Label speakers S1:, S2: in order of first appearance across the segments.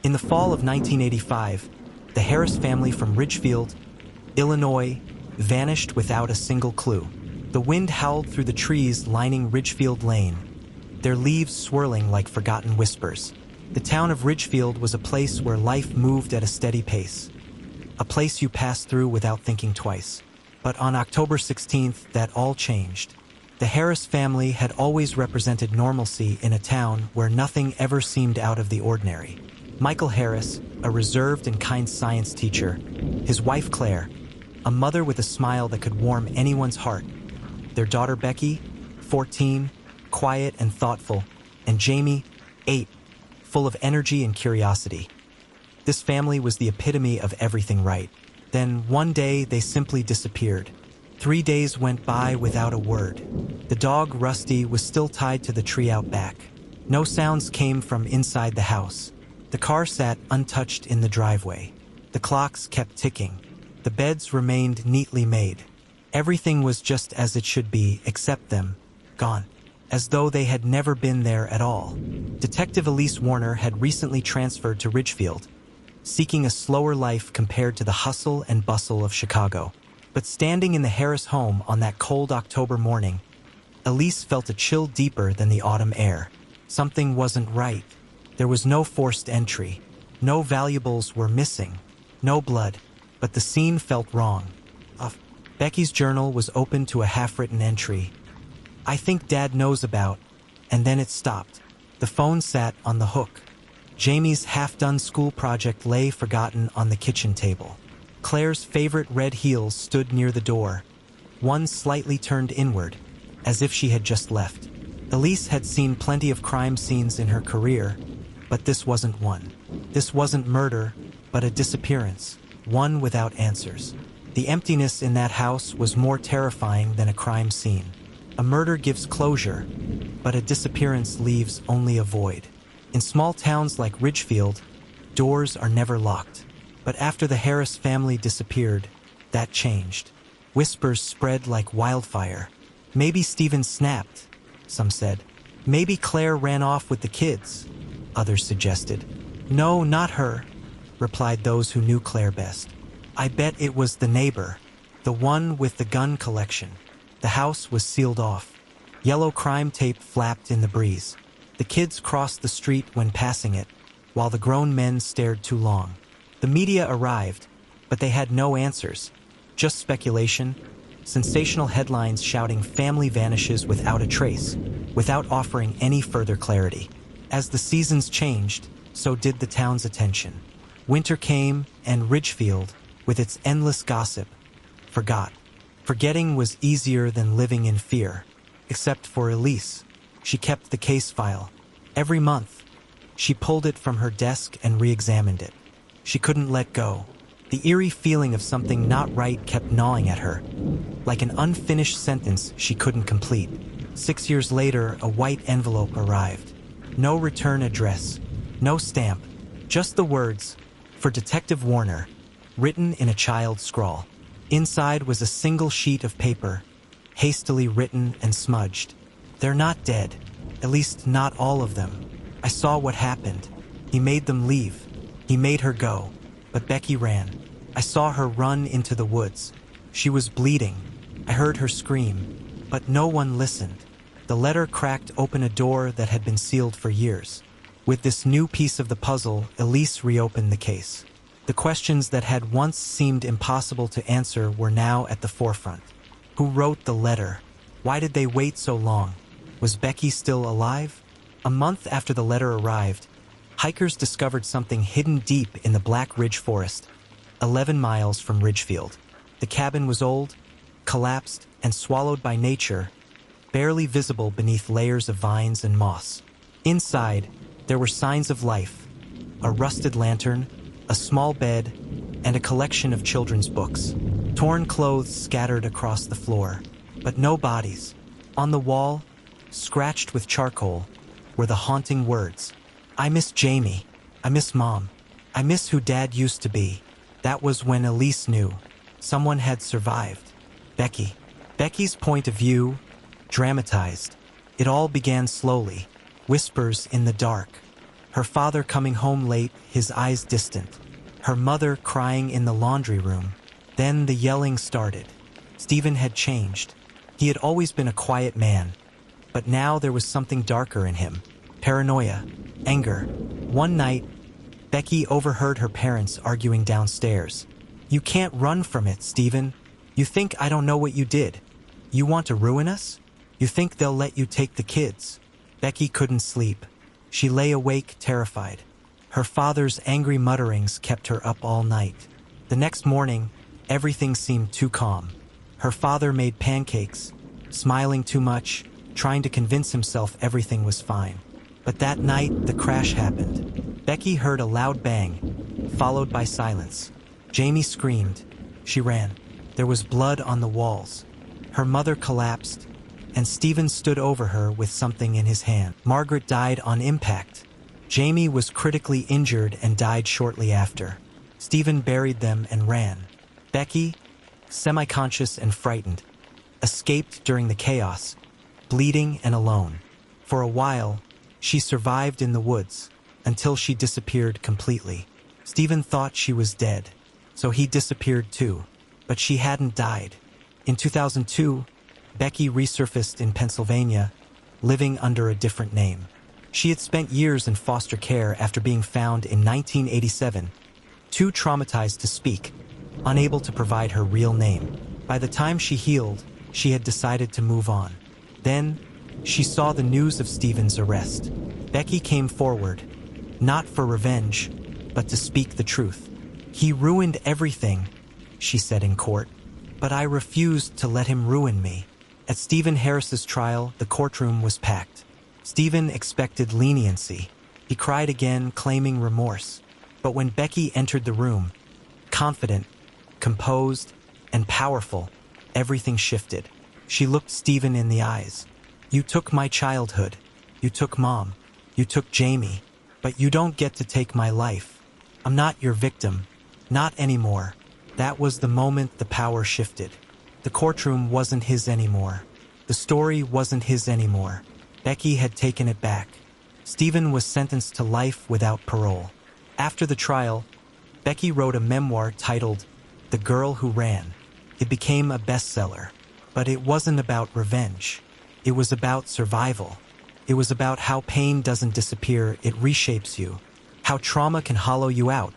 S1: In the fall of 1985, the Harris family from Ridgefield, Illinois, vanished without a single clue. The wind howled through the trees lining Ridgefield Lane, their leaves swirling like forgotten whispers. The town of Ridgefield was a place where life moved at a steady pace, a place you passed through without thinking twice. But on October 16th, that all changed. The Harris family had always represented normalcy in a town where nothing ever seemed out of the ordinary. Michael Harris, a reserved and kind science teacher, his wife Claire, a mother with a smile that could warm anyone's heart, their daughter Becky, 14, quiet and thoughtful, and Jamie, 8, full of energy and curiosity. This family was the epitome of everything right. Then one day they simply disappeared. 3 days went by without a word. The dog Rusty was still tied to the tree out back. No sounds came from inside the house. The car sat untouched in the driveway. The clocks kept ticking. The beds remained neatly made. Everything was just as it should be, except them, gone, as though they had never been there at all. Detective Elise Warner had recently transferred to Ridgefield, seeking a slower life compared to the hustle and bustle of Chicago. But standing in the Harris home on that cold October morning, Elise felt a chill deeper than the autumn air. Something wasn't right. There was no forced entry. No valuables were missing. No blood. But the scene felt wrong. Becky's journal was open to a half-written entry. "I think Dad knows about," and then it stopped. The phone sat on the hook. Jamie's half-done school project lay forgotten on the kitchen table. Claire's favorite red heels stood near the door, one slightly turned inward, as if she had just left. Elise had seen plenty of crime scenes in her career, but this wasn't one. This wasn't murder, but a disappearance, one without answers. The emptiness in that house was more terrifying than a crime scene. A murder gives closure, but a disappearance leaves only a void. In small towns like Ridgefield, doors are never locked. But after the Harris family disappeared, that changed. Whispers spread like wildfire. Maybe Stephen snapped, some said. Maybe Claire ran off with the kids, others suggested. "No, not her," replied those who knew Claire best. "I bet it was the neighbor, the one with the gun collection." The house was sealed off. Yellow crime tape flapped in the breeze. The kids crossed the street when passing it, while the grown men stared too long. The media arrived, but they had no answers. Just speculation, sensational headlines shouting family vanishes without a trace, without offering any further clarity. As the seasons changed, so did the town's attention. Winter came, and Ridgefield, with its endless gossip, forgot. Forgetting was easier than living in fear, except for Elise. She kept the case file. Every month, she pulled it from her desk and re-examined it. She couldn't let go. The eerie feeling of something not right kept gnawing at her, like an unfinished sentence she couldn't complete. 6 years later, a white envelope arrived. No return address, no stamp, just the words, "For Detective Warner," written in a child's scrawl. Inside was a single sheet of paper, hastily written and smudged. "They're not dead, at least not all of them. I saw what happened. He made them leave. He made her go. But Becky ran. I saw her run into the woods. She was bleeding. I heard her scream. But no one listened." The letter cracked open a door that had been sealed for years. With this new piece of the puzzle, Elise reopened the case. The questions that had once seemed impossible to answer were now at the forefront. Who wrote the letter? Why did they wait so long? Was Becky still alive? A month after the letter arrived, hikers discovered something hidden deep in the Black Ridge Forest, 11 miles from Ridgefield. The cabin was old, collapsed, and swallowed by nature, barely visible beneath layers of vines and moss. Inside, there were signs of life: a rusted lantern, a small bed, and a collection of children's books. Torn clothes scattered across the floor, but no bodies. On the wall, scratched with charcoal, were the haunting words: "I miss Jamie. I miss Mom. I miss who Dad used to be." That was when Elise knew someone had survived. Becky. Becky's point of view, dramatized. It all began slowly, whispers in the dark, Her father coming home late, his eyes distant. Her mother crying in the laundry room. Then the yelling started. Stephen had changed. He had always been a quiet man, but now there was something darker in him. Paranoia, anger. One night, Becky overheard her parents arguing downstairs. "You can't run from it, Stephen. You think I don't know what you did? You want to ruin us? You think they'll let you take the kids?" Becky couldn't sleep. She lay awake, terrified. Her father's angry mutterings kept her up all night. The next morning, everything seemed too calm. Her father made pancakes, smiling too much, trying to convince himself everything was fine. But that night, the crash happened. Becky heard a loud bang, followed by silence. Jamie screamed. She ran. There was blood on the walls. Her mother collapsed, and Stephen stood over her with something in his hand. Margaret died on impact. Jamie was critically injured and died shortly after. Stephen buried them and ran. Becky, semi-conscious and frightened, escaped during the chaos, bleeding and alone. For a while, she survived in the woods until she disappeared completely. Stephen thought she was dead, so he disappeared too, but she hadn't died. In 2002, Becky resurfaced in Pennsylvania, living under a different name. She had spent years in foster care after being found in 1987, too traumatized to speak, unable to provide her real name. By the time she healed, she had decided to move on. Then, she saw the news of Stephen's arrest. Becky came forward, not for revenge, but to speak the truth. "He ruined everything," she said in court, "but I refused to let him ruin me." At Stephen Harris's trial, the courtroom was packed. Stephen expected leniency. He cried again, claiming remorse. But when Becky entered the room, confident, composed, and powerful, everything shifted. She looked Stephen in the eyes. "You took my childhood. You took Mom. You took Jamie. But you don't get to take my life. I'm not your victim. Not anymore." That was the moment the power shifted. The courtroom wasn't his anymore. The story wasn't his anymore. Becky had taken it back. Stephen was sentenced to life without parole. After the trial, Becky wrote a memoir titled The Girl Who Ran. It became a bestseller. But it wasn't about revenge. It was about survival. It was about how pain doesn't disappear, it reshapes you. How trauma can hollow you out,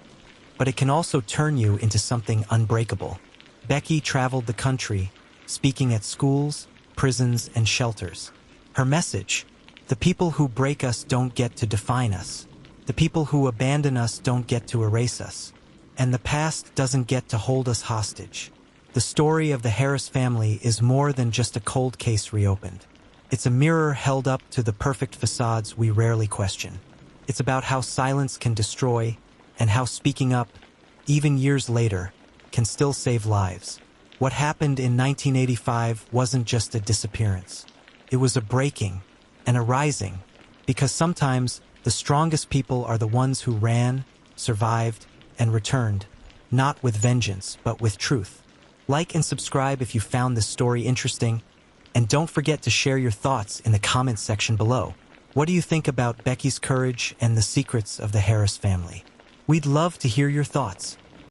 S1: but it can also turn you into something unbreakable. Becky traveled the country, speaking at schools, prisons, and shelters. Her message: the people who break us don't get to define us. The people who abandon us don't get to erase us. And the past doesn't get to hold us hostage. The story of the Harris family is more than just a cold case reopened. It's a mirror held up to the perfect facades we rarely question. It's about how silence can destroy, and how speaking up, even years later, can still save lives. What happened in 1985 wasn't just a disappearance. It was a breaking and a rising, because sometimes the strongest people are the ones who ran, survived, and returned, not with vengeance, but with truth. Like and subscribe if you found this story interesting, and don't forget to share your thoughts in the comments section below. What do you think about Becky's courage and the secrets of the Harris family? We'd love to hear your thoughts.